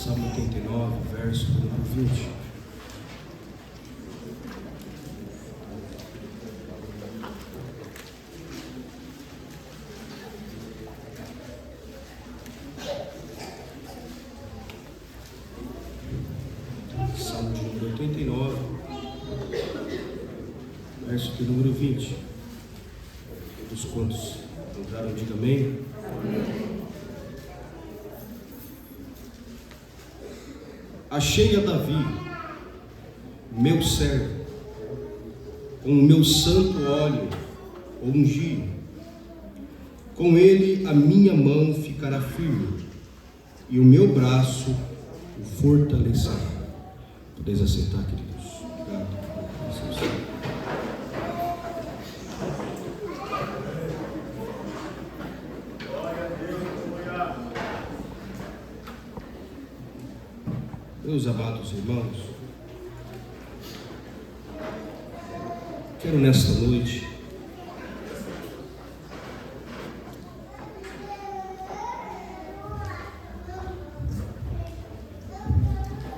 Salmo 89, verso número 20. Salmo de número 89, verso de número 20. Os quantos entraram, diga amém. Achei a Davi, meu servo, com o meu santo óleo ungi. Com ele a minha mão ficará firme, e o meu braço o fortalecerá. Podeis assentar, queridos. Obrigado. Meus amados irmãos, quero nesta noite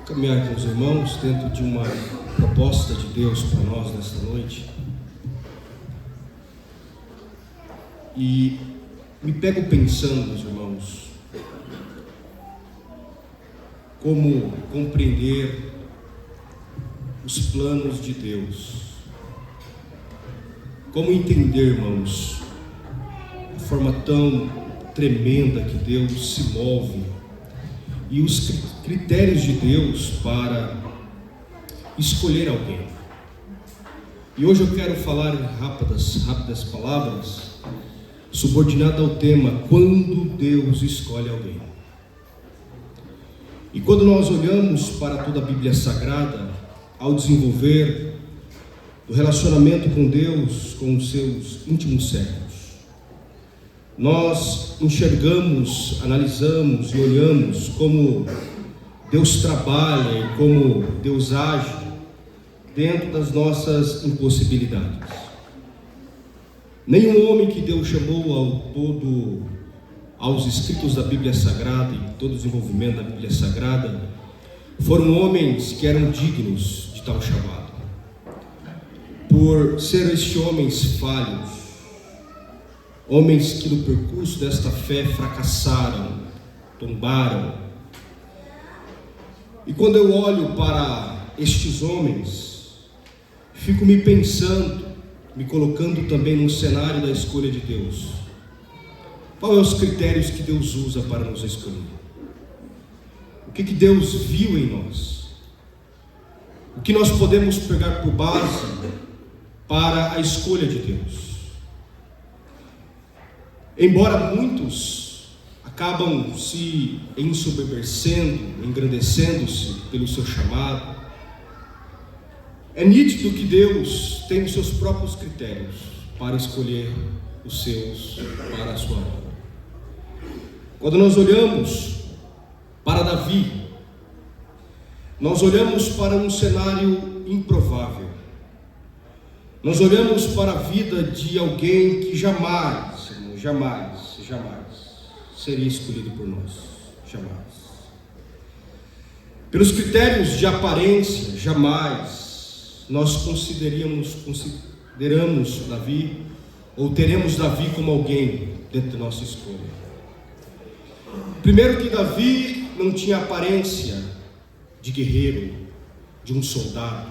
caminhar com os irmãos dentro de uma proposta de Deus para nós nesta noite. E me pego pensando, meus irmãos, como compreender os planos de Deus, como entender, irmãos, a forma tão tremenda que Deus se move e os critérios de Deus para escolher alguém. E hoje eu quero falar em rápidas palavras, subordinado ao tema quando Deus escolhe alguém. E quando nós olhamos para toda a Bíblia Sagrada, ao desenvolver o relacionamento com Deus, com os seus íntimos servos, nós enxergamos, analisamos e olhamos como Deus trabalha e como Deus age dentro das nossas impossibilidades. Nenhum homem que Deus chamou aos escritos da Bíblia Sagrada e todo o desenvolvimento da Bíblia Sagrada foram homens que eram dignos de tal chamado. Por ser estes homens falhos, homens que no percurso desta fé fracassaram, tombaram. E quando eu olho para estes homens, fico me pensando, me colocando também no cenário da escolha de Deus. Quais são os critérios que Deus usa para nos escolher? O que Deus viu em nós? O que nós podemos pegar por base para a escolha de Deus? Embora muitos acabam se ensoberbecendo, engrandecendo-se pelo seu chamado, é nítido que Deus tem os seus próprios critérios para escolher os seus para a sua obra. Quando nós olhamos para Davi, nós olhamos para um cenário improvável. Nós olhamos para a vida de alguém que jamais seria escolhido por nós. Jamais. Pelos critérios de aparência, jamais nós consideramos Davi ou teremos Davi como alguém dentro da nossa escolha. Primeiro que Davi não tinha aparência de guerreiro, de um soldado.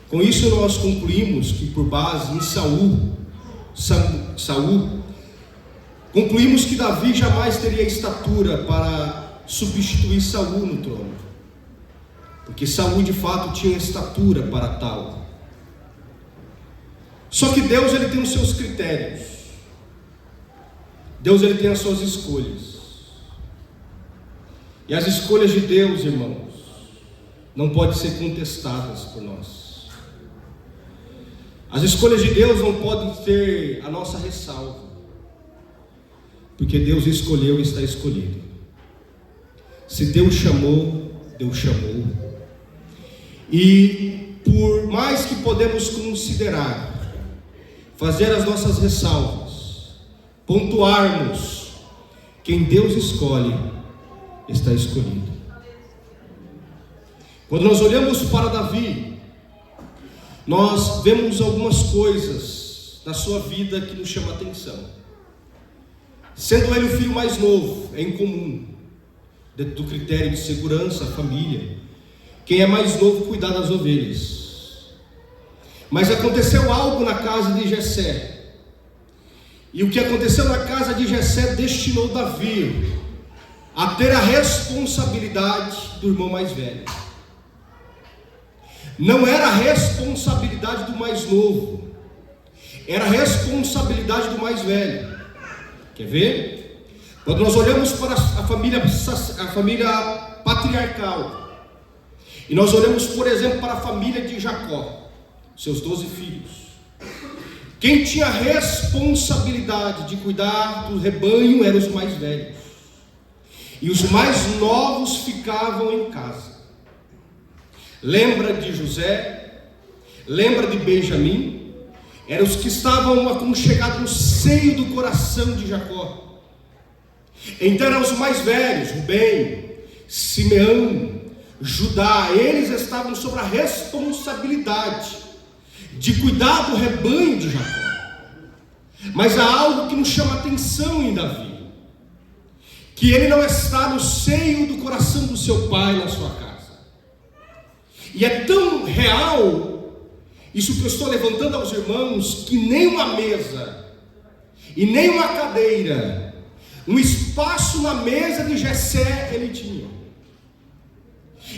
Com isso nós concluímos que por base em Saul, concluímos que Davi jamais teria estatura para substituir Saul no trono, porque Saul de fato tinha estatura para tal. Só que Deus, ele tem os seus critérios. Deus, ele tem as suas escolhas. E as escolhas de Deus, irmãos, não podem ser contestadas por nós. As escolhas de Deus não podem ter a nossa ressalva, porque Deus escolheu e está escolhido. Se Deus chamou, Deus chamou. E por mais que podemos considerar, fazer as nossas ressalvas, pontuarmos, quem Deus escolhe, está escolhido. Quando nós olhamos para Davi, nós vemos algumas coisas na sua vida que nos chamam a atenção. Sendo ele o filho mais novo, é incomum, dentro do critério de segurança, a família, quem é mais novo cuidar das ovelhas. Mas aconteceu algo na casa de Jessé, e o que aconteceu na casa de Jessé destinou Davi a ter a responsabilidade do irmão mais velho. Não era a responsabilidade do mais novo, era a responsabilidade do mais velho. Quer ver? Quando nós olhamos para a família patriarcal, e nós olhamos, por exemplo, para a família de Jacó, seus 12 filhos, quem tinha a responsabilidade de cuidar do rebanho eram os mais velhos, e os mais novos ficavam em casa. Lembra de José? Lembra de Benjamim? Eram os que estavam aconchegados no seio do coração de Jacó. Então eram os mais velhos, Rubem, Simeão, Judá. Eles estavam sob a responsabilidade de cuidar do rebanho de Jacó. Mas há algo que nos chama a atenção em Davi, que ele não está no seio do coração do seu pai na sua casa. E é tão real isso que eu estou levantando aos irmãos, que nem uma mesa e nem uma cadeira, um espaço na mesa de Jessé ele tinha.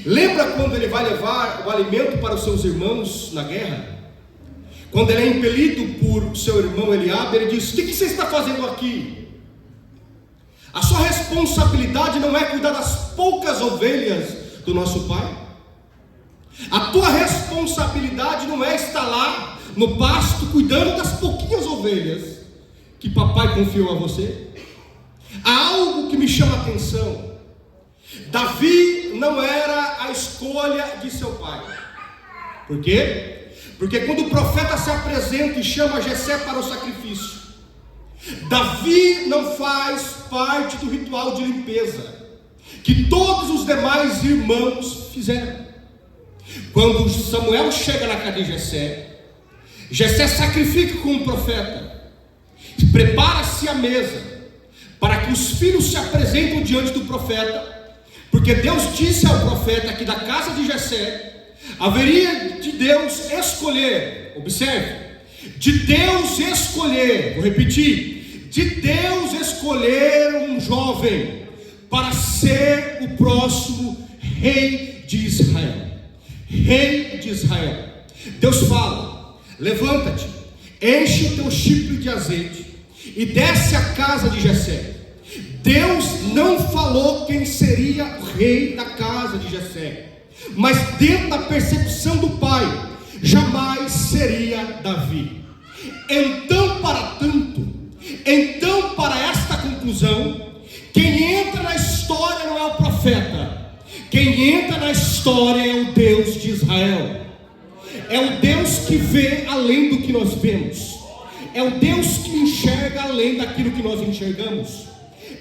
Lembra quando ele vai levar o alimento para os seus irmãos na guerra? Quando ele é impelido por seu irmão Eliabe, ele diz: o que você está fazendo aqui? A sua responsabilidade não é cuidar das poucas ovelhas do nosso pai? A tua responsabilidade não é estar lá no pasto cuidando das pouquinhas ovelhas que papai confiou a você? Há algo que me chama a atenção. Davi não era a escolha de seu pai. Por quê? Porque quando o profeta se apresenta e chama Jessé para o sacrifício, Davi não faz parte do ritual de limpeza que todos os demais irmãos fizeram. Quando Samuel chega na casa de Jessé, Jessé sacrifica com o profeta, prepara-se a mesa para que os filhos se apresentem diante do profeta, porque Deus disse ao profeta que da casa de Jessé haveria de Deus escolher, observe, de Deus escolher, vou repetir, de Deus escolher um jovem para ser o próximo rei de Israel. Rei de Israel. Deus fala: levanta-te, enche o teu chifre de azeite e desce à casa de Jessé. Deus não falou quem seria o rei da casa de Jessé, mas dentro da percepção do pai, jamais seria Davi. Então, para esta conclusão, quem entra na história não é o profeta. Quem entra na história é o Deus de Israel. É o Deus que vê além do que nós vemos. É o Deus que enxerga além daquilo que nós enxergamos.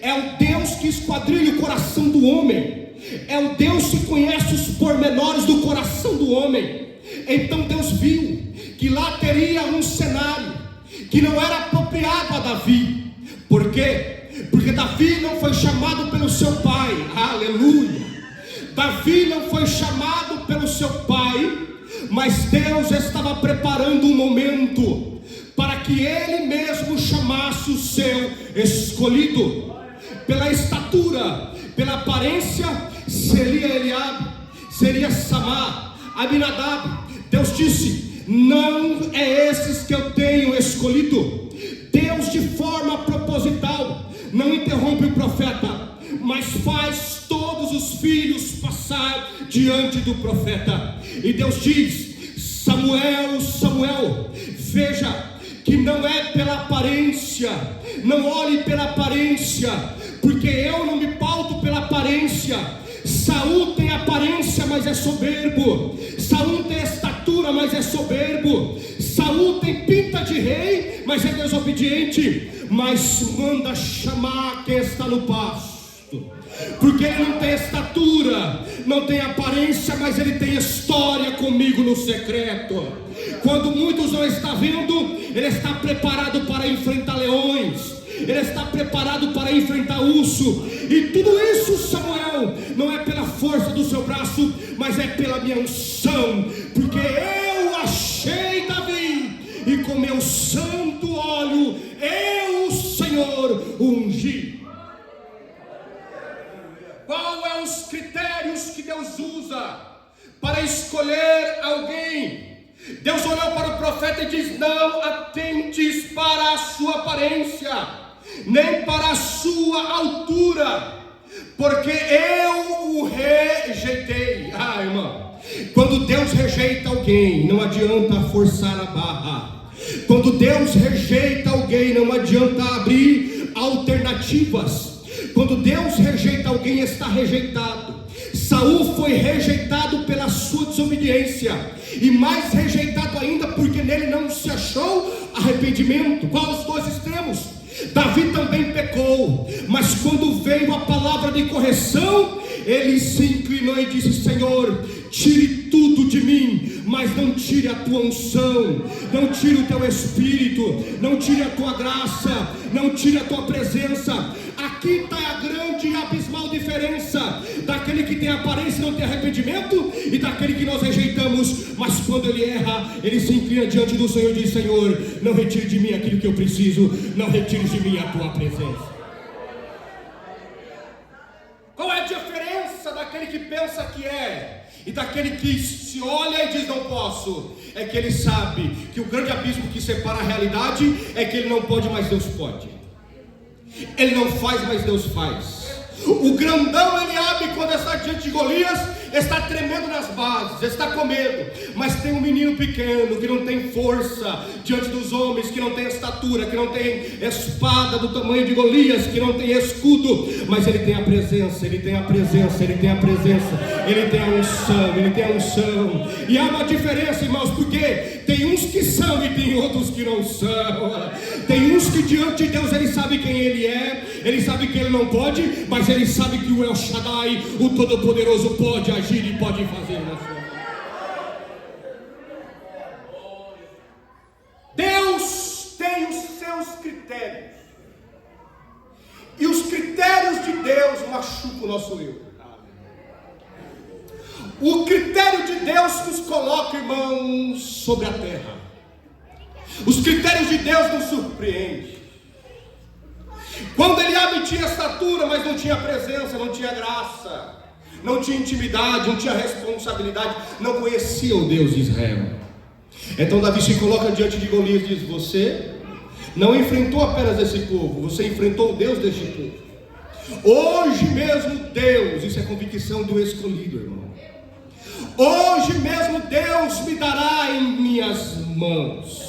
É o Deus que esquadrilha o coração do homem. É o Deus que conhece os pormenores do coração do homem. Então Deus viu que lá teria um cenário que não era apropriado a Davi. Por quê? Porque Davi não foi chamado pelo seu pai. Aleluia. Davi não foi chamado pelo seu pai, mas Deus estava preparando um momento para que ele mesmo chamasse o seu escolhido. Pela estatura, pela aparência, seria Eliabe, seria Samar, Abinadab. Deus disse: não é esses que eu tenho escolhido. Deus, de forma proposital, não interrompe o profeta, mas faz todos os filhos passar diante do profeta. E Deus diz: Samuel, Samuel, veja que não é pela aparência, não olhe pela aparência, porque eu não me pauto pela aparência. Saul tem aparência, mas é soberbo. Saul tem estatura, mas é soberbo. Saul tem pinta de rei, mas é desobediente. Mas manda chamar quem está no pasto. porque Ele não tem estatura, não tem aparência, mas Ele tem história comigo no secreto. Quando muitos não estão vendo, Ele está preparado para enfrentar leões, Ele está preparado para enfrentar urso. E tudo isso, Samuel, não é pela força do seu braço, mas é pela minha unção, porque eu achei Davi, e com meu santo óleo eu, o Senhor, ungi. Qual é os critérios que Deus usa para escolher alguém? Deus olhou para o profeta e diz: não atentes para a sua aparência, nem para a sua altura, porque eu o rejeitei. Irmão, quando Deus rejeita alguém, não adianta forçar a barra. Quando Deus rejeita alguém, não adianta abrir alternativas. Quando Deus rejeita alguém, está rejeitado. Saul foi rejeitado pela sua desobediência, e mais rejeitado ainda porque nele não se achou arrependimento. Qual os dois extremos? Davi também pecou, mas quando veio a palavra de correção, ele se inclinou e disse: Senhor, tire tudo de mim, mas não tire a tua unção, não tire o teu espírito, não tire a tua graça, não tire a tua presença. Aqui está a grande e abismal diferença daquele que tem aparência e não tem arrependimento, e daquele que nós rejeitamos, mas quando ele erra, ele se inclina diante do Senhor e diz: Senhor, não retire de mim aquilo que eu preciso, não retire de mim a tua presença. Qual é a diferença daquele que pensa que é e daquele que se olha e diz: não posso? É que ele sabe que o grande abismo que separa a realidade é que ele não pode, mas Deus pode. Ele não faz, mas Deus faz. O grandão Eliabe, quando está diante de Golias, está tremendo nas bases, está com medo. Mas tem um menino pequeno que não tem força diante dos homens, que não tem estatura, que não tem espada do tamanho de Golias, que não tem escudo, mas ele tem a presença, ele tem a presença, ele tem a presença, ele tem a unção, ele tem a unção. E há uma diferença, irmãos, porque tem uns que são e tem outros que não são. Tem uns que diante de Deus ele sabe quem ele é, ele sabe que ele não pode, mas ele sabe que o El Shaddai, o Todo-Poderoso, pode agir e pode fazer na sua vida. Deus tem os seus critérios, e os critérios de Deus machucam o nosso eu. O critério de Deus nos coloca, irmãos, sobre a terra. Os critérios de Deus nos surpreendem. Quando Eliabe tinha estatura, mas não tinha presença, não tinha graça, não tinha intimidade, não tinha responsabilidade, não conhecia o Deus de Israel. Então Davi se coloca diante de Golias e diz: você não enfrentou apenas esse povo, você enfrentou o Deus deste povo. Hoje mesmo Deus, isso é convicção do escolhido, irmão. Hoje mesmo Deus me dará em minhas mãos.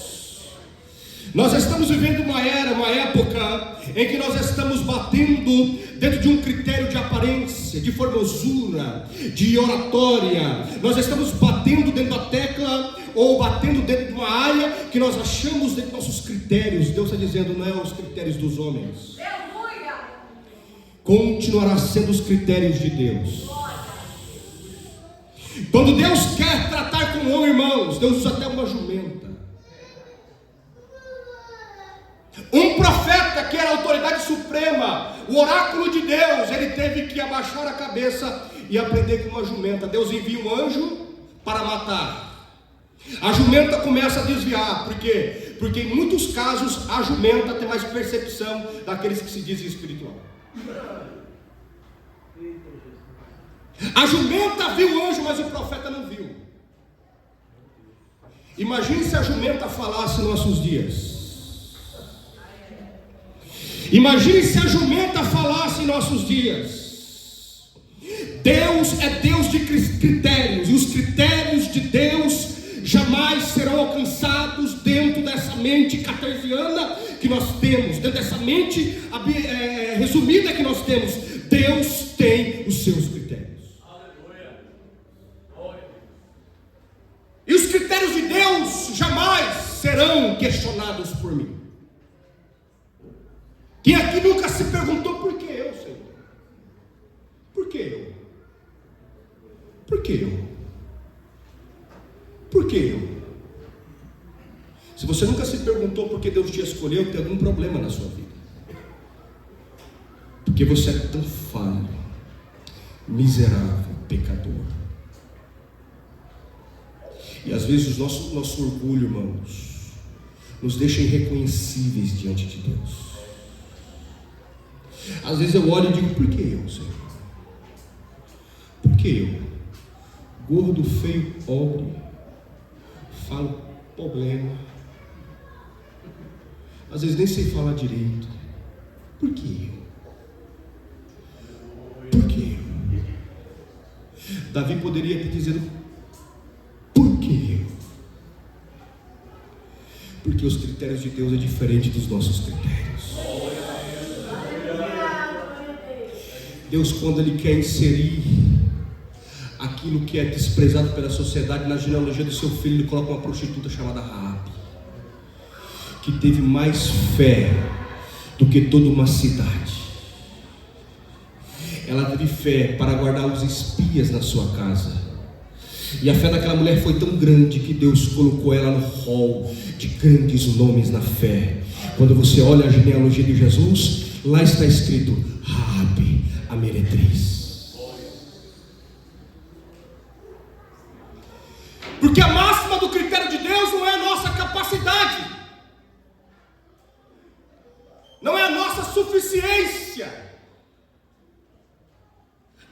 Nós estamos vivendo uma época em que nós estamos batendo dentro de um critério de aparência, de formosura, de oratória. Nós estamos batendo dentro da tecla, ou batendo dentro de uma área que nós achamos dentro dos nossos critérios. Deus está dizendo: não é os critérios dos homens, continuará sendo os critérios de Deus. Quando Deus quer tratar com o homem, irmãos, Deus usa até uma jumenta. Um profeta que era a autoridade suprema, o oráculo de Deus, ele teve que abaixar a cabeça e aprender com uma jumenta. Deus envia um anjo para matar. A jumenta começa a desviar. Por quê? Porque em muitos casos a jumenta tem mais percepção daqueles que se dizem espiritual. A jumenta viu o anjo, mas o profeta não viu. Imagine se a jumenta falasse nos nossos dias. Imagine se a jumenta falasse em nossos dias. Deus é Deus de critérios, e os critérios de Deus jamais serão alcançados dentro dessa mente cartesiana que nós temos, dentro dessa mente resumida que nós temos. Deus tem os seus critérios. E os critérios de Deus jamais serão questionados por mim. Quem aqui nunca se perguntou: por que eu, Senhor? Por que eu? Por que eu? Por que eu? Se você nunca se perguntou por que Deus te escolheu, tem algum problema na sua vida. Porque você é tão falho, miserável, pecador. E às vezes o nosso orgulho, irmãos, nos deixa irreconhecíveis diante de Deus. Às vezes eu olho e digo, por que eu, Senhor? Por que eu? Gordo, feio, pobre, falo problema. Às vezes nem sei falar direito. Por que eu? Por que eu? Davi poderia ter dito, por que eu? Porque os critérios de Deus é diferente dos nossos critérios. Deus, quando Ele quer inserir aquilo que é desprezado pela sociedade na genealogia do seu filho, Ele coloca uma prostituta chamada Raabe, que teve mais fé do que toda uma cidade. Ela teve fé para guardar os espias na sua casa. E a fé daquela mulher foi tão grande que Deus colocou ela no rol de grandes nomes na fé. Quando você olha a genealogia de Jesus, lá está escrito Raabe, a meretriz. Porque a máxima do critério de Deus não é a nossa capacidade, não é a nossa suficiência.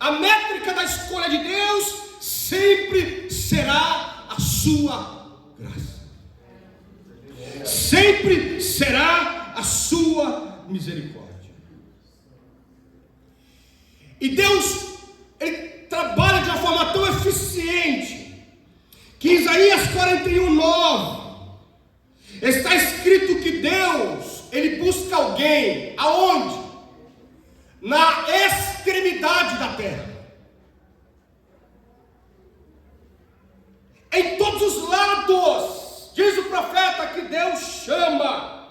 A métrica da escolha de Deus sempre será a sua graça, sempre será a sua misericórdia. E Deus, Ele trabalha de uma forma tão eficiente, que em Isaías 41:9 está escrito que Deus, Ele busca alguém, aonde? Na extremidade da terra. Em todos os lados, diz o profeta, que Deus chama.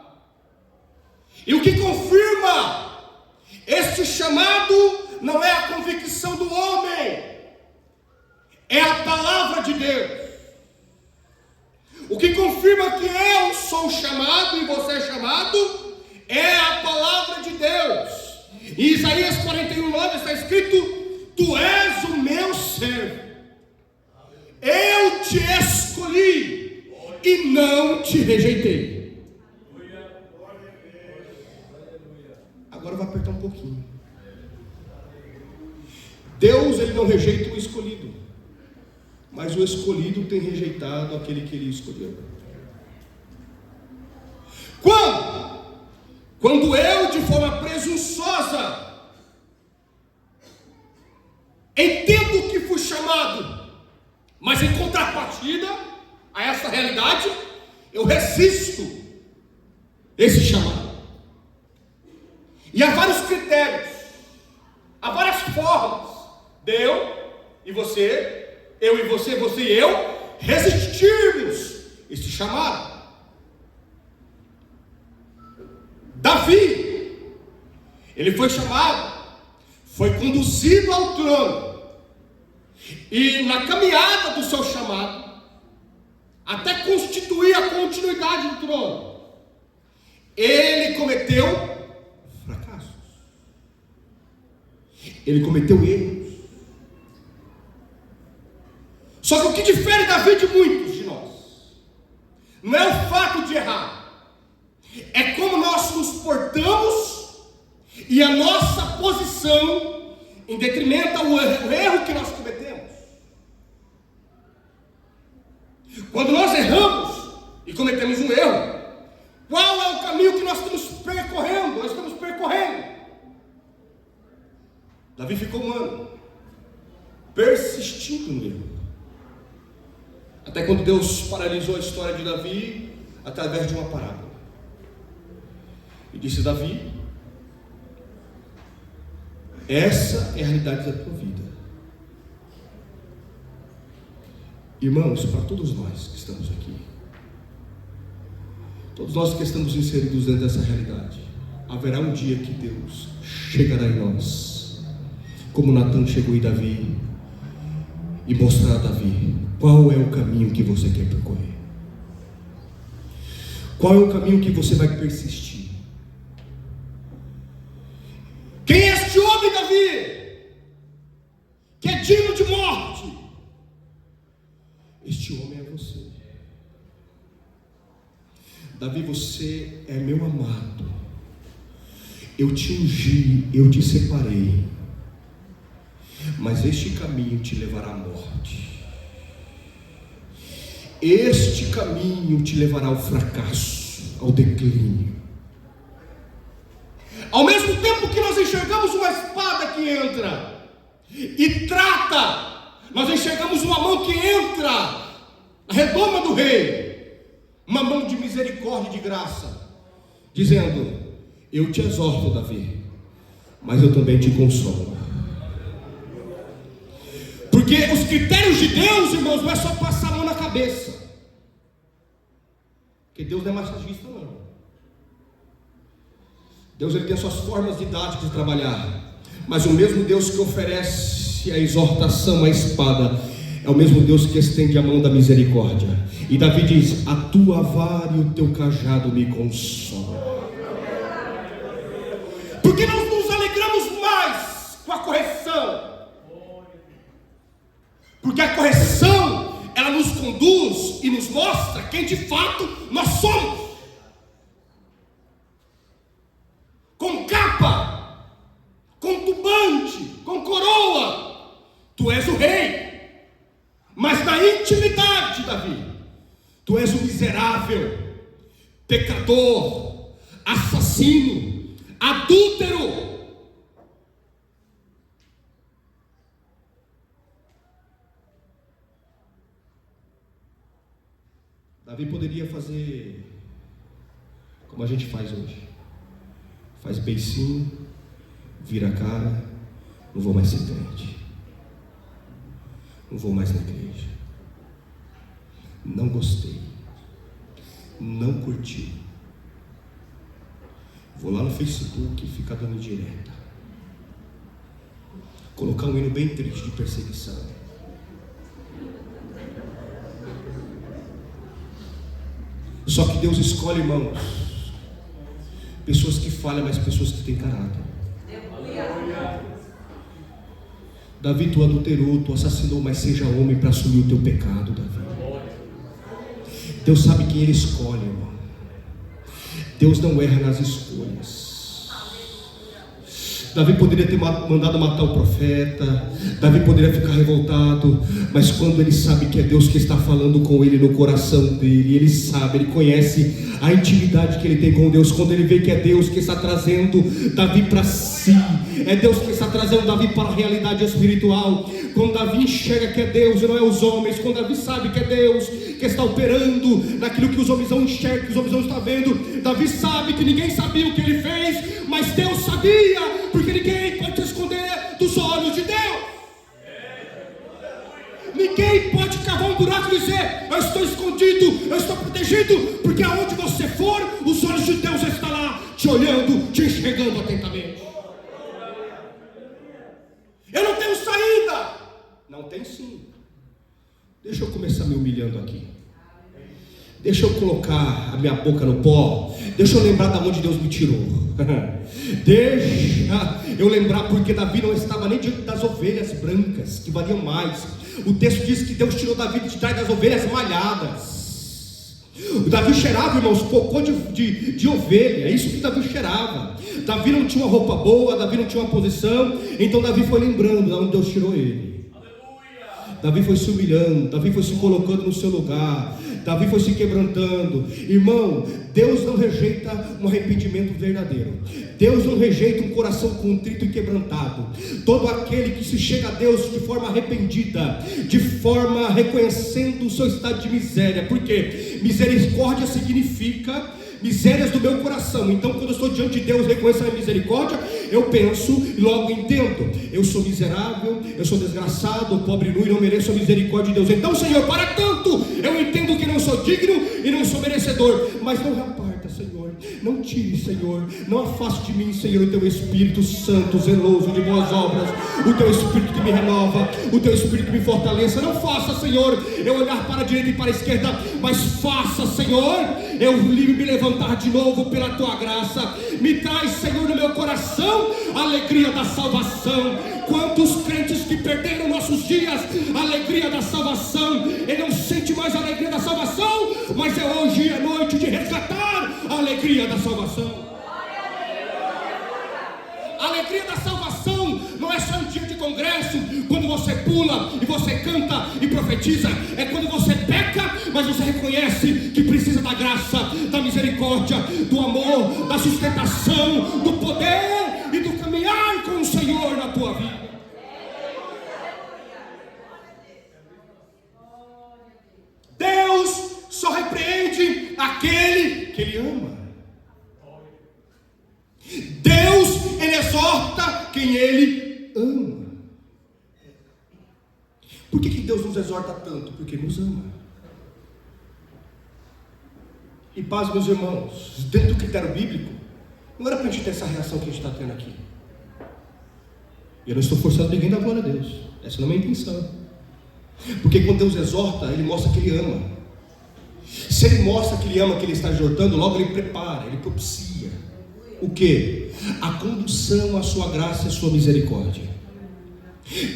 E o que confirma este chamado não é a convicção do homem, é a palavra de Deus. O que confirma que eu sou chamado e você é chamado é a palavra de Deus. Em Isaías 41:9 está escrito: Tu és o meu servo, eu te escolhi e não te rejeitei. Agora eu vou apertar um pouquinho. Deus, Ele não rejeita o escolhido, mas o escolhido tem rejeitado aquele que Ele escolheu. Quando eu, de forma presunçosa, entendo que fui chamado, mas em contrapartida a essa realidade, eu resisto esse chamado. E há vários critérios, há várias formas de eu e você, eu e você, você e eu, resistirmos esse chamado. Davi, ele foi chamado, foi conduzido ao trono, e na caminhada do seu chamado, até constituir a continuidade do trono, ele cometeu fracassos, ele cometeu erros. Só que o que difere Davi de muitos de nós não é o fato de errar, é como nós nos portamos e a nossa posição em detrimento ao erro que nós cometemos. Quando nós erramos e cometemos um erro, qual é o caminho que nós estamos percorrendo? Nós estamos percorrendo. Davi ficou um ano persistindo no erro, até quando Deus paralisou a história de Davi através de uma parábola. E disse: Davi, essa é a realidade da tua vida. Irmãos, para todos nós que estamos aqui, todos nós que estamos inseridos dentro dessa realidade, haverá um dia que Deus chegará em nós como Natan chegou em Davi e mostrar a Davi qual é o caminho que você quer percorrer, qual é o caminho que você vai persistir. Quem é este homem, Davi, que é digno de morte? Este homem é você. Davi, você é meu amado, eu te ungi, eu te separei, mas este caminho te levará à morte, este caminho te levará ao fracasso, ao declínio. Ao mesmo tempo que nós enxergamos uma espada que entra e trata, nós enxergamos uma mão que entra na redoma do rei, uma mão de misericórdia e de graça, dizendo: eu te exorto, Davi, mas eu também te consolo. Porque os critérios de Deus, irmãos, não é só passar a mão na cabeça, porque Deus não é massagista, não. Deus, ele tem as suas formas didáticas de trabalhar, mas o mesmo Deus que oferece a exortação, a espada, é o mesmo Deus que estende a mão da misericórdia. E Davi diz: a tua vara e o teu cajado me consolam. Porque nós nos alegramos mais com a correção, porque a correção, ela nos conduz e nos mostra quem de fato nós somos. Com capa, com turbante, com coroa, tu és o rei. Mas na intimidade, Davi, tu és o miserável, pecador, assassino, adúltero. Davi poderia fazer como a gente faz hoje: faz beicinho, vira a cara, não vou mais ser crente, não vou mais na igreja, não gostei, não curti, vou lá no Facebook e ficar dando indireta, colocar um hino bem triste de perseguição. Só que Deus escolhe, irmãos, pessoas que falham, mas pessoas que têm caráter. Davi, tu adulterou, tu assassinou, mas seja homem para assumir o teu pecado, Davi. Deus sabe quem ele escolhe, irmão. Deus não erra nas escolhas. Davi poderia ter mandado matar o profeta, Davi poderia ficar revoltado, mas quando ele sabe que é Deus que está falando com ele no coração dele, ele sabe, ele conhece a intimidade que ele tem com Deus, quando ele vê que é Deus que está trazendo Davi para si, é Deus que está trazendo Davi para a realidade espiritual, quando Davi enxerga que é Deus e não é os homens, quando Davi sabe que é Deus que está operando naquilo que os homens não enxergam, que os homens não estão vendo, Davi sabe que ninguém sabia o que ele fez, mas Deus sabia, porque ninguém pode se esconder dos olhos de Deus. Ninguém pode cavar um buraco e dizer: eu estou escondido, eu estou protegido, porque aonde você for, os olhos de Deus estão lá, te olhando, te enxergando atentamente. Eu não tenho saída. Não tem sim. Deixa eu começar me humilhando aqui. Deixa eu colocar a minha boca no pó. Deixa eu lembrar de onde Deus me tirou. Deixa eu lembrar, porque Davi não estava nem diante das ovelhas brancas, que valiam mais. O texto diz que Deus tirou Davi de trás das ovelhas malhadas. O Davi cheirava, irmãos, cocô de ovelha. É isso que Davi cheirava. Davi não tinha uma roupa boa, Davi não tinha uma posição. Então Davi foi lembrando de onde Deus tirou ele. Davi foi se humilhando, Davi foi se colocando no seu lugar, Davi foi se quebrantando. Irmão, Deus não rejeita um arrependimento verdadeiro. Deus não rejeita um coração contrito e quebrantado. Todo aquele que se chega a Deus de forma arrependida, de forma reconhecendo o seu estado de miséria. Por quê? Misericórdia significa misérias do meu coração. Então quando eu estou diante de Deus, reconheço a misericórdia, eu penso e logo entendo: eu sou miserável, eu sou desgraçado, pobre nu e não mereço a misericórdia de Deus. Então, Senhor, para tanto, eu entendo que não sou digno e não sou merecedor, mas não reparta, Senhor, Não tire, Senhor, não afaste de mim, Senhor, o Teu Espírito Santo, zeloso de boas obras, o Teu Espírito que me renova, o Teu Espírito que me fortaleça. Não faça, Senhor, eu olhar para a direita e para a esquerda, mas faça, Senhor, eu me levantar de novo pela Tua graça. Me traz, Senhor, no meu coração a alegria da salvação. Quantos crentes que perderam nossos dias a alegria da salvação, ele não sente mais a alegria da salvação, mas é hoje a noite de resgatar a alegria da salvação. A alegria da salvação não é só um dia de congresso, quando você pula e você canta e profetiza. É quando você peca, mas você reconhece que precisa da graça, da misericórdia, do amor, da sustentação, do poder e do caminhar com o Senhor na tua vida. Deus só repreende aquele que Ele ama. Deus, Ele exorta quem Ele ama. Por que Deus nos exorta tanto? Porque Ele nos ama. E paz, meus irmãos, dentro do critério bíblico, não era para a gente ter essa reação que a gente está tendo aqui. Eu não estou forçando ninguém a dar glória a Deus. Essa não é a minha intenção. Porque quando Deus exorta, Ele mostra que Ele ama. Se Ele mostra que Ele ama, que Ele está exortando, logo Ele prepara, Ele propicia. O que? A condução à sua graça e à sua misericórdia.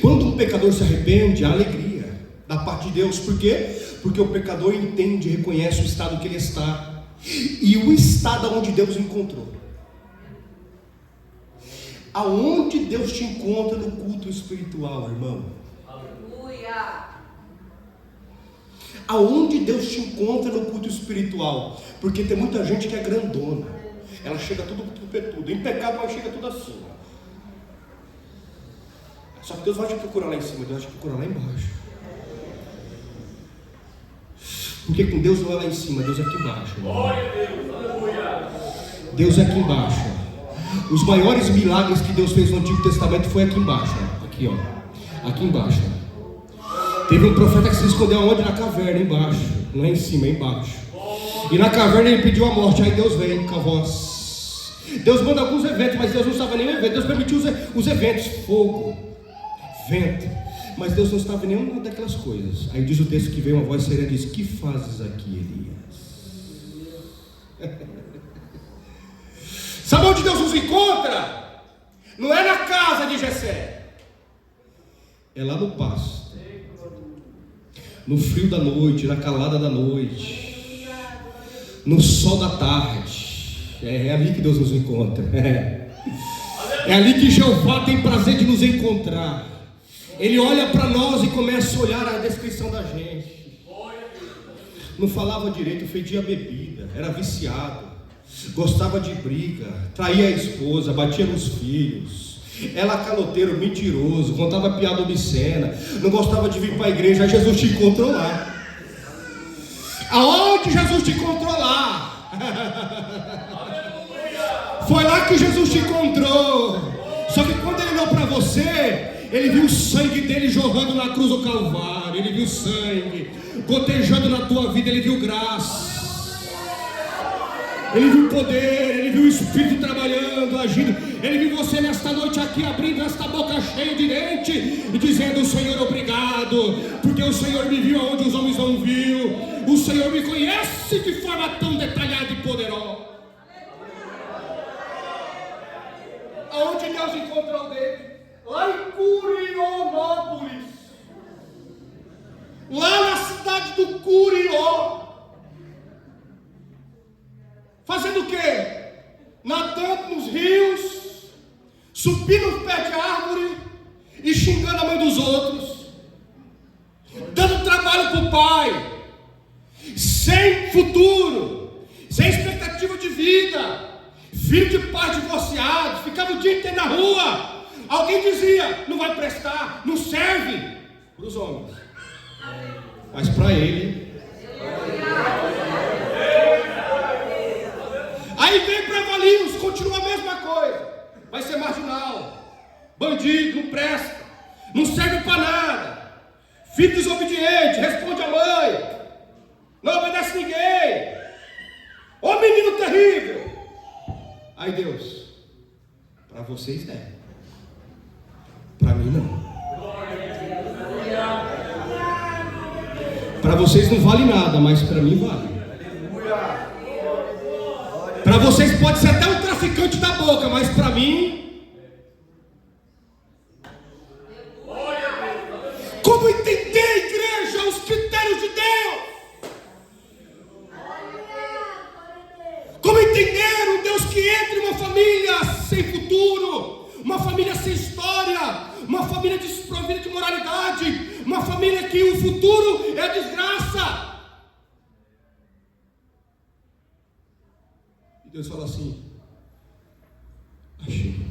Quando um pecador se arrepende, há alegria da parte de Deus. Por quê? Porque o pecador entende e reconhece o estado que ele está, e o estado onde Deus o encontrou. Aonde Deus te encontra no culto espiritual, irmão? Aleluia! Aonde Deus te encontra no culto espiritual? Porque tem muita gente que é grandona. Ela chega tudo petudo, impecável, mas chega tudo assim. Só que Deus vai te procurar lá em cima, Deus vai te procurar lá embaixo. Porque com Deus não é lá em cima, Deus é aqui embaixo. Deus é aqui embaixo. Os maiores milagres que Deus fez no Antigo Testamento foi aqui embaixo. Aqui, ó. Aqui embaixo. Teve um profeta que se escondeu aonde? Na caverna, embaixo. Não é em cima, é embaixo. E na caverna ele pediu a morte. Aí Deus veio com a voz. Deus manda alguns eventos, mas Deus não estava nem no evento. Deus permitiu os eventos, fogo, vento, mas Deus não estava em nenhuma daquelas coisas. Aí diz o texto que veio uma voz serena e diz: que fazes aqui, Elias? Sabe onde Deus nos encontra? Não é na casa de Jessé, é lá no pasto, no frio da noite, na calada da noite, no sol da tarde. É ali que Deus nos encontra. É ali que Jeová tem prazer de nos encontrar. Ele olha para nós e começa a olhar a descrição da gente. Não falava direito, fedia bebida, era viciado, gostava de briga, traía a esposa, batia nos filhos, era caloteiro, mentiroso, contava piada obscena, não gostava de vir para a igreja. Aí Jesus te encontrou lá. Aonde Jesus te encontrou lá? Foi lá que Jesus te encontrou. Só que quando Ele olhou para você, Ele viu o sangue dele jorrando na cruz do Calvário. Ele viu sangue gotejando na tua vida. Ele viu graça, Ele viu poder, Ele viu o Espírito trabalhando, agindo. Ele viu você nesta noite aqui, abrindo esta boca cheia de dente e dizendo: Senhor, obrigado, porque o Senhor me viu onde os homens não viu. O Senhor me conhece de forma tão detalhada e poderosa. Aonde Deus encontrou dele? Lá em Curionópolis, lá na cidade do Curió. Fazendo o quê? Nadando nos rios, subindo nos pés de árvore e xingando a mãe dos outros, dando trabalho para o pai, sem futuro, sem expectativa de vida, filho de pais divorciados, ficava o dia inteiro na rua. Alguém dizia: não vai prestar, não serve para os homens, mas para ele. Aí vem para Valinhos, continua a mesma coisa, vai ser marginal, bandido, não presta, não serve para nada, filho desobediente, responde a mãe, não obedece ninguém, ô menino terrível. Ai Deus, para vocês é, para mim não. Para vocês não vale nada, mas para mim vale. Para vocês pode ser até um traficante da boca, mas para mim, como entender, igreja, os critérios de Deus? Como entender um Deus que entra em uma família sem futuro, uma família sem história, uma família desprovida de moralidade, uma família que o futuro é desgraça? E Deus fala assim: achei.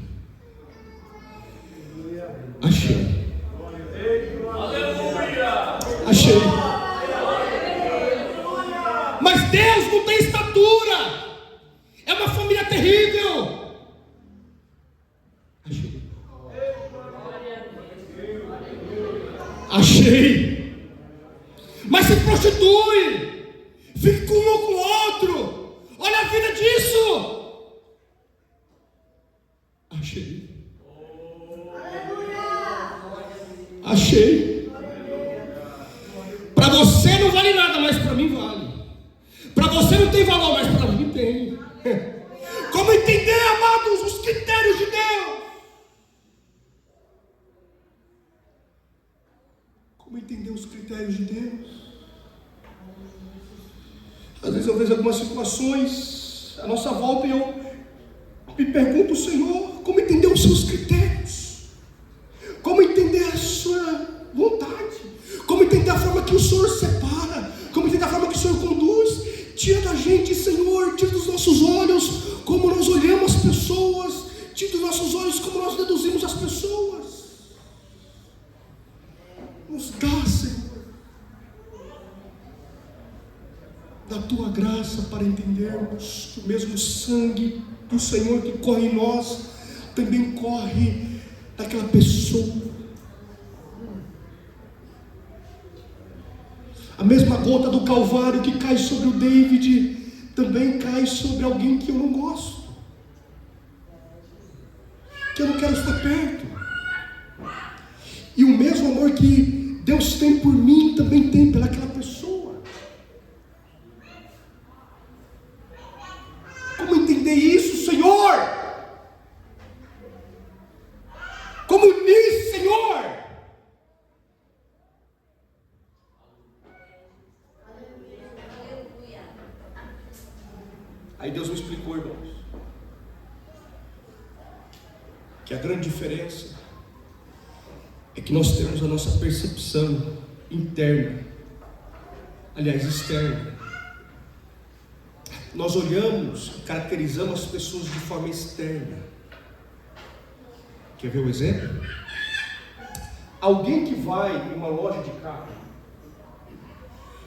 Mas Deus não tem estatura. É uma família terrível. Achei. Mas se prostitui. Fica com um ou com o outro. Olha a vida disso. Achei. Para você não vale nada, mas para mim vale. Para você não tem valor, mas para mim tem. Como entender, amados, os critérios de Deus? Como entender os critérios de Deus? Às vezes eu vejo algumas situações à nossa volta e eu me pergunto: Senhor, como entender os seus critérios? Como entender a sua vontade? Como entender a forma que o Senhor separa? Como entender a forma que o Senhor conduz? Tira da gente, Senhor, tira dos nossos olhos como nós olhamos as pessoas, tira dos nossos olhos como nós deduzimos as pessoas. Nos dá, Senhor, da tua graça para entendermos que o mesmo sangue do Senhor que corre em nós também corre daquela pessoa. A mesma gota do Calvário que cai sobre o David também cai sobre alguém que eu não gosto, que eu não quero estar perto. E o mesmo amor que Deus tem por mim também tem pelaquela pessoa. Como entender isso, Senhor? Como unir, Senhor? Aí Deus me explicou, irmãos, que a grande diferença é que nós temos a nossa percepção interna, aliás, externa. Nós olhamos e caracterizamos as pessoas de forma externa. Quer ver um exemplo? Alguém que vai em uma loja de carro,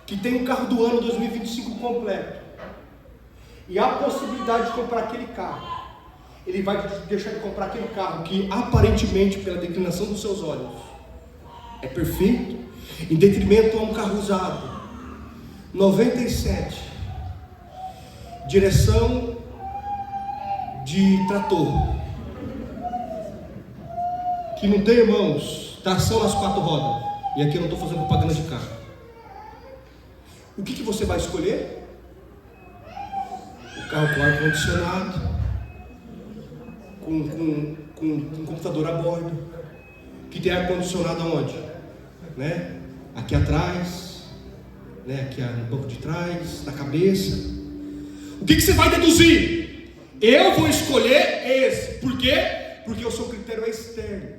que tem um carro do ano 2025 completo, e há a possibilidade de comprar aquele carro, ele vai deixar de comprar aquele carro que aparentemente, pela declinação dos seus olhos, é perfeito, em detrimento a um carro usado 97, direção de trator, que não tem, irmãos, tração nas 4 rodas. E aqui eu não estou fazendo propaganda de carro. O que você vai escolher? O carro com ar-condicionado, com computador a bordo, que tem ar-condicionado aonde? Né? Aqui atrás, né? Aqui no banco de trás, na cabeça. O que você vai deduzir? Eu vou escolher esse. Por quê? Porque o seu critério é externo,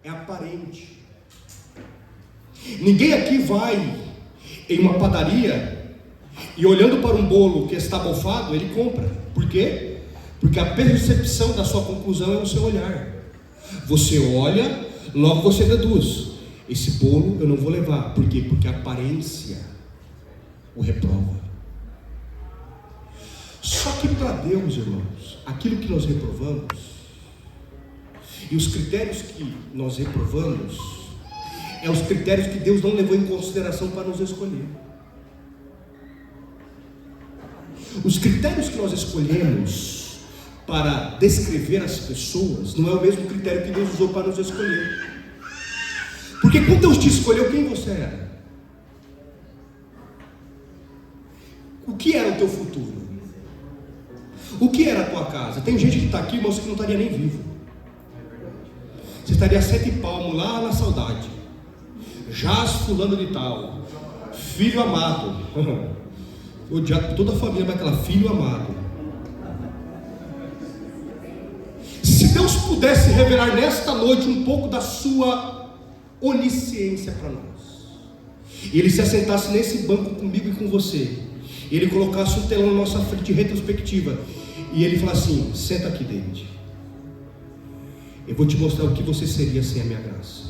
é aparente. Ninguém aqui vai em uma padaria e olhando para um bolo que está mofado, ele compra. Por quê? Porque a percepção da sua conclusão é o seu olhar. Você olha, logo você deduz: esse bolo eu não vou levar. Por quê? Porque a aparência o reprova. Só que para Deus, irmãos, aquilo que nós reprovamos e os critérios que nós reprovamos é os critérios que Deus não levou em consideração para nos escolher. Os critérios que nós escolhemos para descrever as pessoas não é o mesmo critério que Deus usou para nos escolher. Porque quando Deus te escolheu, quem você era? O que era o teu futuro? O que era a tua casa? Tem gente que está aqui, irmão, que não estaria nem vivo. Você estaria a 7 palmos lá na saudade. Jaz fulano de tal, filho amado, odiado por toda a família, mas aquela filho amado. Se Deus pudesse revelar nesta noite um pouco da sua onisciência para nós, e Ele se assentasse nesse banco comigo e com você, e Ele colocasse um telão na nossa frente, retrospectiva, e Ele falasse assim: senta aqui, David, eu vou te mostrar o que você seria sem a minha graça.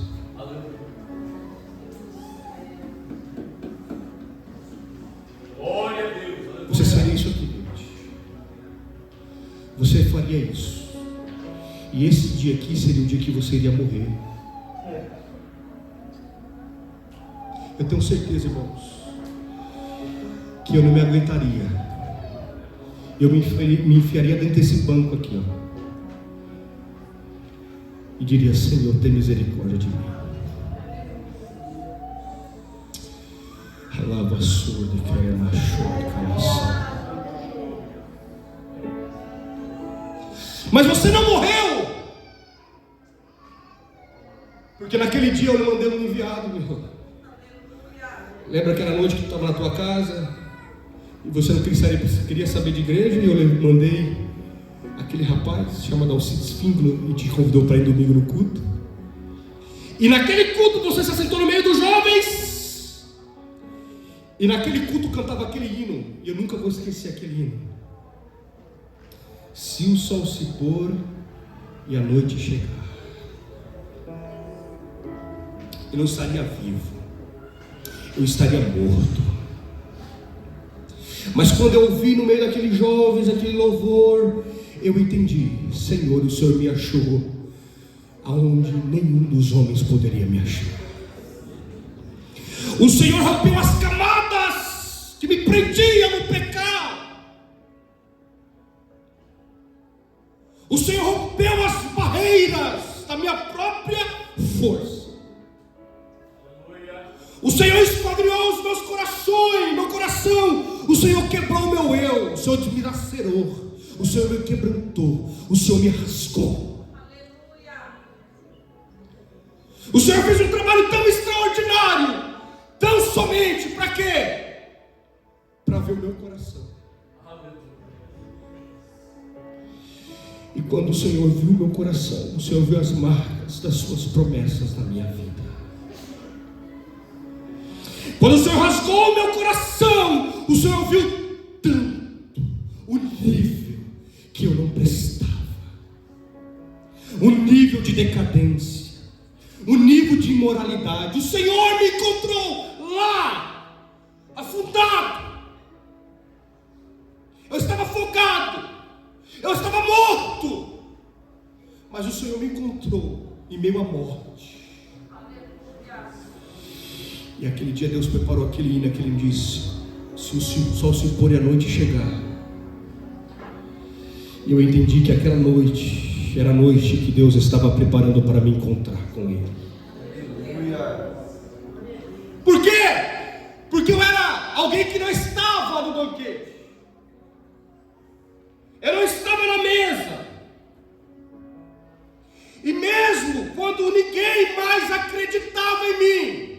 Você seria isso aqui, David. Você faria isso. E esse dia aqui seria o dia que você iria morrer. Eu tenho certeza, irmãos, que eu não me aguentaria. Eu me enfiaria dentro desse banco aqui, ó, e diria: Senhor, tem misericórdia de mim. Alava surdo e caia na chora. Mas você não morreu, porque naquele dia eu lhe mandei um enviado, meu irmão. Lembra aquela noite que tu estava na tua casa e você não queria saber de igreja, e eu lhe mandei aquele rapaz chamado Alcides Finglo e te convidou para ir domingo no culto. E naquele culto você se assentou no meio dos jovens, e naquele culto cantava aquele hino, e eu nunca vou esquecer aquele hino: se o sol se pôr e a noite chegar, eu não estaria vivo, eu estaria morto. Mas quando eu ouvi no meio daqueles jovens aquele louvor, eu entendi: Senhor, o Senhor me achou aonde nenhum dos homens poderia me achar. O Senhor rompeu as camadas que me prendiam no pecado. O Senhor rompeu as barreiras da minha própria força. O Senhor esquadrinhou os meus corações, meu coração. O Senhor quebrou o meu eu. O Senhor me dilacerou. O Senhor me quebrantou. O Senhor me rasgou. O Senhor fez um trabalho tão extraordinário, tão somente para quê? Para ver o meu coração. E quando o Senhor viu o meu coração, o Senhor viu as marcas das suas promessas na minha vida. Quando o Senhor rasgou o meu coração, o Senhor viu tanto o nível que eu não prestava, o nível de decadência, o nível de imoralidade. O Senhor me encontrou lá, afundado. Eu estava afogado, eu estava morto, mas o Senhor me encontrou em meio à morte. E aquele dia Deus preparou aquele hino, aquele hino disse: se o sol se pôr e a noite chegar. E eu entendi que aquela noite era a noite que Deus estava preparando para me encontrar com Ele. Por quê? Porque eu era alguém que não estava no banquete. Eu não estava na mesa. E mesmo quando ninguém mais acreditava em mim,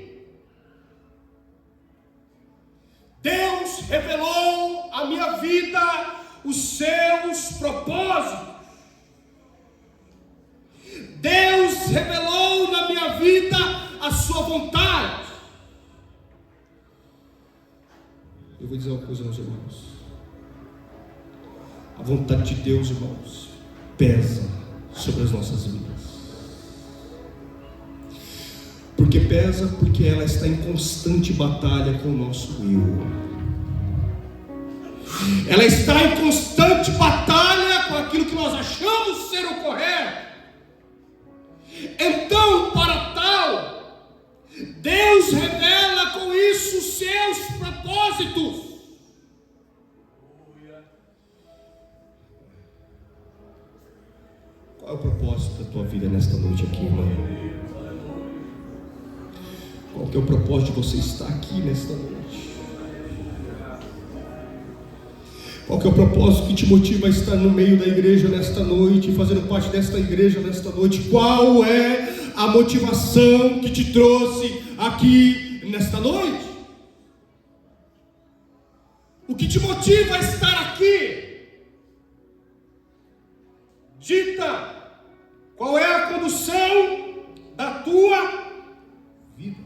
Deus revelou à minha vida os seus propósitos. Deus revelou na minha vida a sua vontade. Eu vou dizer uma coisa, meus irmãos: a vontade de Deus, irmãos, pesa sobre as nossas vidas. Porque pesa, porque ela está em constante batalha com o nosso eu. Ela está em constante batalha com aquilo que nós achamos ser o correto. Então, para tal, Deus revela com isso os seus propósitos. Qual que é o propósito de você estar aqui nesta noite? Qual que é o propósito que te motiva a estar no meio da igreja nesta noite, fazendo parte desta igreja nesta noite? Qual é a motivação que te trouxe aqui nesta noite? O que te motiva a estar aqui? Dita qual é a condução da tua vida.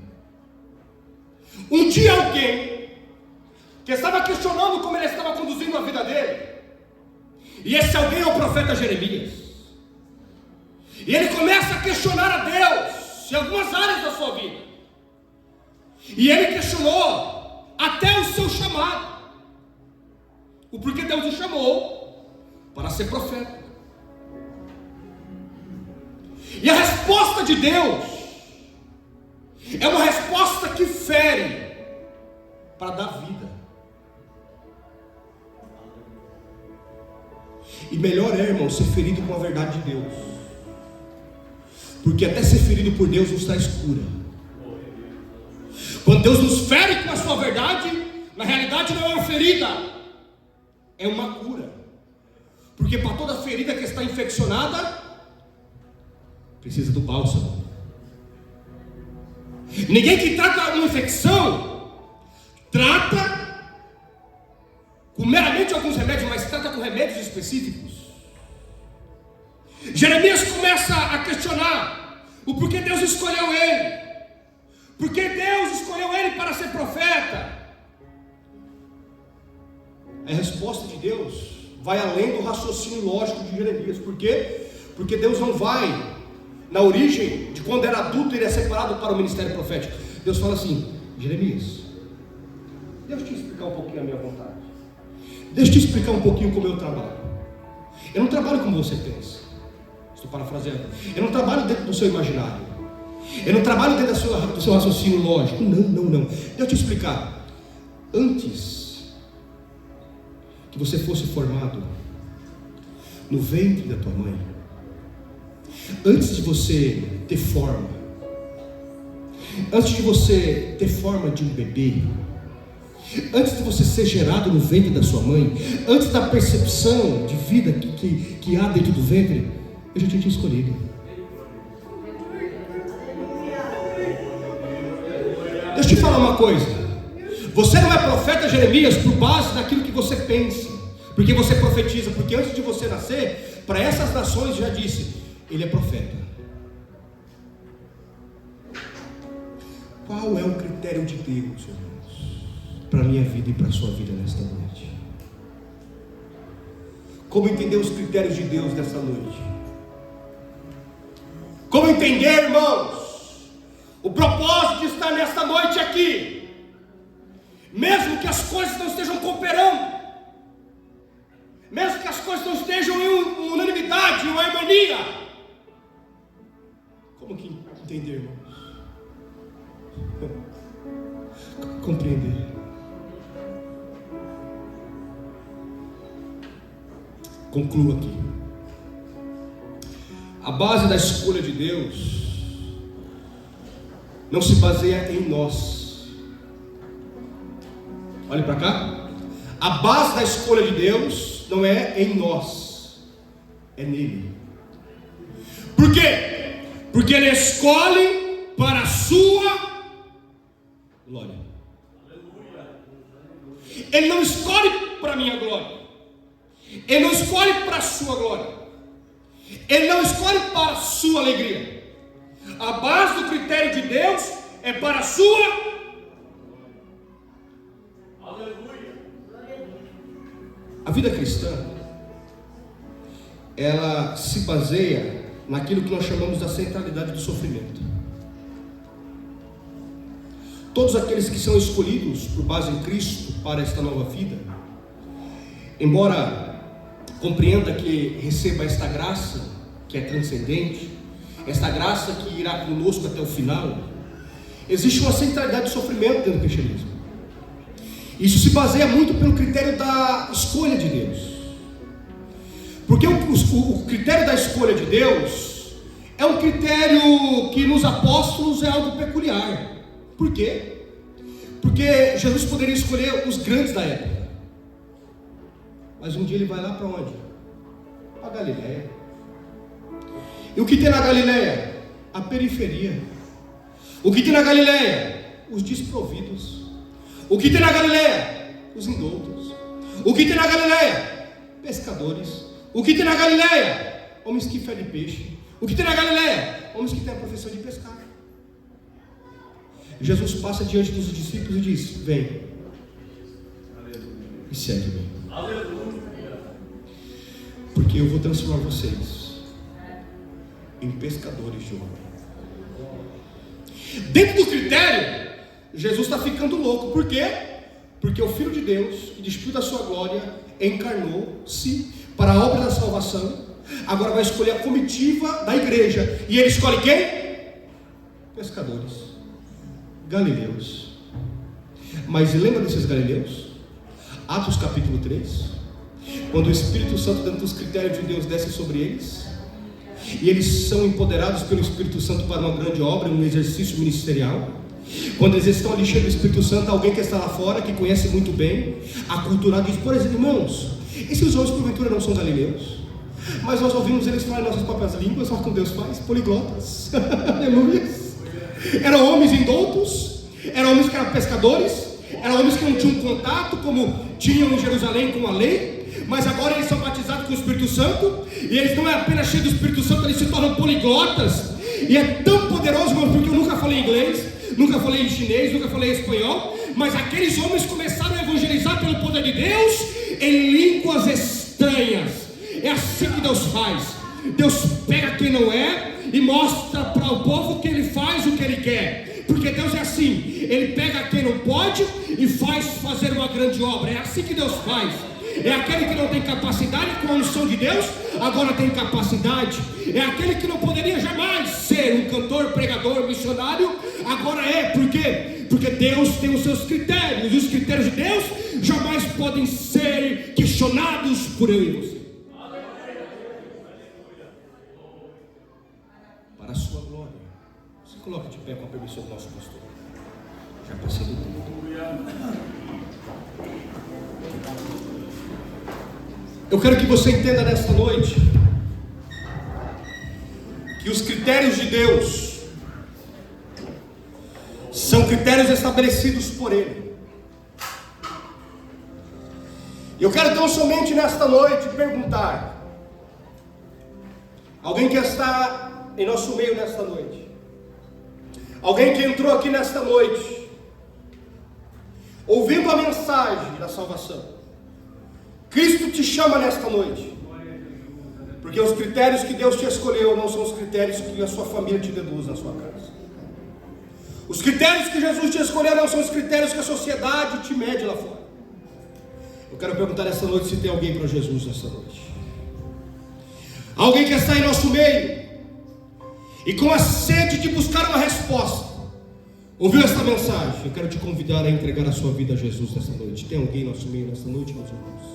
Um dia alguém que estava questionando como ele estava conduzindo a vida dele, e esse alguém é o profeta Jeremias, e ele começa a questionar a Deus em algumas áreas da sua vida, e ele questionou até o seu chamado, o porquê Deus o chamou para ser profeta. E a resposta de Deus é uma resposta que fere para dar vida. E melhor é, irmão, ser ferido com a verdade de Deus, porque até ser ferido por Deus nos traz cura. Quando Deus nos fere com a sua verdade, na realidade não é uma ferida, é uma cura. Porque para toda ferida que está infeccionada, precisa do bálsamo. Ninguém que trata uma infecção trata com meramente alguns remédios, mas trata com remédios específicos. Jeremias começa a questionar o porquê Deus escolheu ele, porque Deus escolheu ele para ser profeta. A resposta de Deus vai além do raciocínio lógico de Jeremias. Por quê? Porque Deus não vai na origem de quando era adulto ele é separado para o ministério profético. Deus fala assim: Jeremias, deixa eu te explicar um pouquinho a minha vontade, deixa eu te explicar um pouquinho como eu trabalho. Eu não trabalho como você pensa, estou parafraseando. Eu não trabalho dentro do seu imaginário, eu não trabalho dentro do seu raciocínio lógico. Não. Deixa eu te explicar. Antes que você fosse formado no ventre da tua mãe, antes de você ter forma, antes de você ter forma de um bebê, antes de você ser gerado no ventre da sua mãe, antes da percepção de vida que há dentro do ventre, eu já tinha te escolhido. Deixa eu te falar uma coisa: você não é profeta, Jeremias, por base daquilo que você pensa, porque você profetiza, porque antes de você nascer, para essas nações já disse: ele é profeta. Qual é o critério de Deus, irmãos, para a minha vida e para a sua vida nesta noite? Como entender os critérios de Deus nessa noite? Como entender, irmãos, o propósito de estar nesta noite aqui, mesmo que as coisas não estejam cooperando, mesmo que as coisas não estejam em unanimidade, em uma harmonia? Como que entender, irmãos? Compreender. Concluo aqui. A base da escolha de Deus não se baseia em nós. Olhe para cá. A base da escolha de Deus não é em nós, é nele. Por quê? Porque ele escolhe para a sua glória. Ele não escolhe para a minha glória, ele não escolhe para a sua glória, ele não escolhe para a sua alegria. A base do critério de Deus é para a sua aleluia. A vida cristã, ela se baseia naquilo que nós chamamos da centralidade do sofrimento. Todos aqueles que são escolhidos por base em Cristo para esta nova vida, embora compreenda que receba esta graça que é transcendente, esta graça que irá conosco até o final, existe uma centralidade do sofrimento dentro do cristianismo. Isso se baseia muito pelo critério da escolha de Deus, porque o critério da escolha de Deus é um critério que nos apóstolos é algo peculiar. Por quê? Porque Jesus poderia escolher os grandes da época. Mas um dia ele vai lá para onde? Para Galileia. E o que tem na Galileia? A periferia. O que tem na Galileia? Os desprovidos. O que tem na Galileia? Os indoutos. O que tem na Galileia? Pescadores. O que tem na Galileia? Homens que fedem peixe. O que tem na Galileia? Homens que têm a profissão de pescar. Jesus passa diante dos discípulos e diz: vem. E segue-me. Porque eu vou transformar vocês em pescadores de homem. Dentro do critério, Jesus está ficando louco. Por quê? Porque o Filho de Deus, que despiu da sua glória, encarnou-se para a obra da salvação. Agora vai escolher a comitiva da igreja. E ele escolhe quem? Pescadores, galileus. Mas lembra desses galileus? Atos capítulo 3, quando o Espírito Santo, dentro dos critérios de Deus, desce sobre eles, e eles são empoderados pelo Espírito Santo para uma grande obra, um exercício ministerial. Quando eles estão ali cheios do Espírito Santo, alguém que está lá fora, que conhece muito bem, aculturado, diz: por exemplo, irmãos, esses homens porventura não são galileus? Mas nós ouvimos eles falar em nossas próprias línguas, só como Deus faz, poliglotas. Aleluia. Eram homens indoutos, eram homens que eram pescadores, eram homens que não tinham contato como tinham em Jerusalém com a lei. Mas agora eles são batizados com o Espírito Santo, e eles não é apenas cheios do Espírito Santo, eles se tornam poliglotas. E é tão poderoso, irmão, porque eu nunca falei inglês, nunca falei chinês, nunca falei espanhol, mas aqueles homens começaram a evangelizar pelo poder de Deus em línguas estranhas. É assim que Deus faz. Deus pega quem não é e mostra para o povo que ele faz o que ele quer. Porque Deus é assim, ele pega quem não pode e faz fazer uma grande obra. É assim que Deus faz. É aquele que não tem capacidade, com a unção de Deus, agora tem capacidade. É aquele que não poderia jamais ser um cantor, pregador, missionário, agora é. Por quê? Porque Deus tem os seus critérios, e os critérios de Deus jamais podem ser questionados por eu e você. Para a sua glória. Se coloque de pé com a permissão do nosso pastor. Já passei do tempo. Eu quero que você entenda nesta noite que os critérios de Deus são critérios estabelecidos por Ele. E eu quero então somente nesta noite perguntar: alguém que está em nosso meio nesta noite, alguém que entrou aqui nesta noite, ouvindo a mensagem da salvação, Cristo te chama nesta noite, porque os critérios que Deus te escolheu não são os critérios que a sua família te deduz na sua casa. Os critérios que Jesus te escolheu não são os critérios que a sociedade te mede lá fora. Eu quero perguntar nesta noite se tem alguém para Jesus nesta noite. Alguém que está em nosso meio e com a sede de buscar uma resposta, ouviu esta mensagem? Eu quero te convidar a entregar a sua vida a Jesus nesta noite. Tem alguém em nosso meio nesta noite, meus irmãos?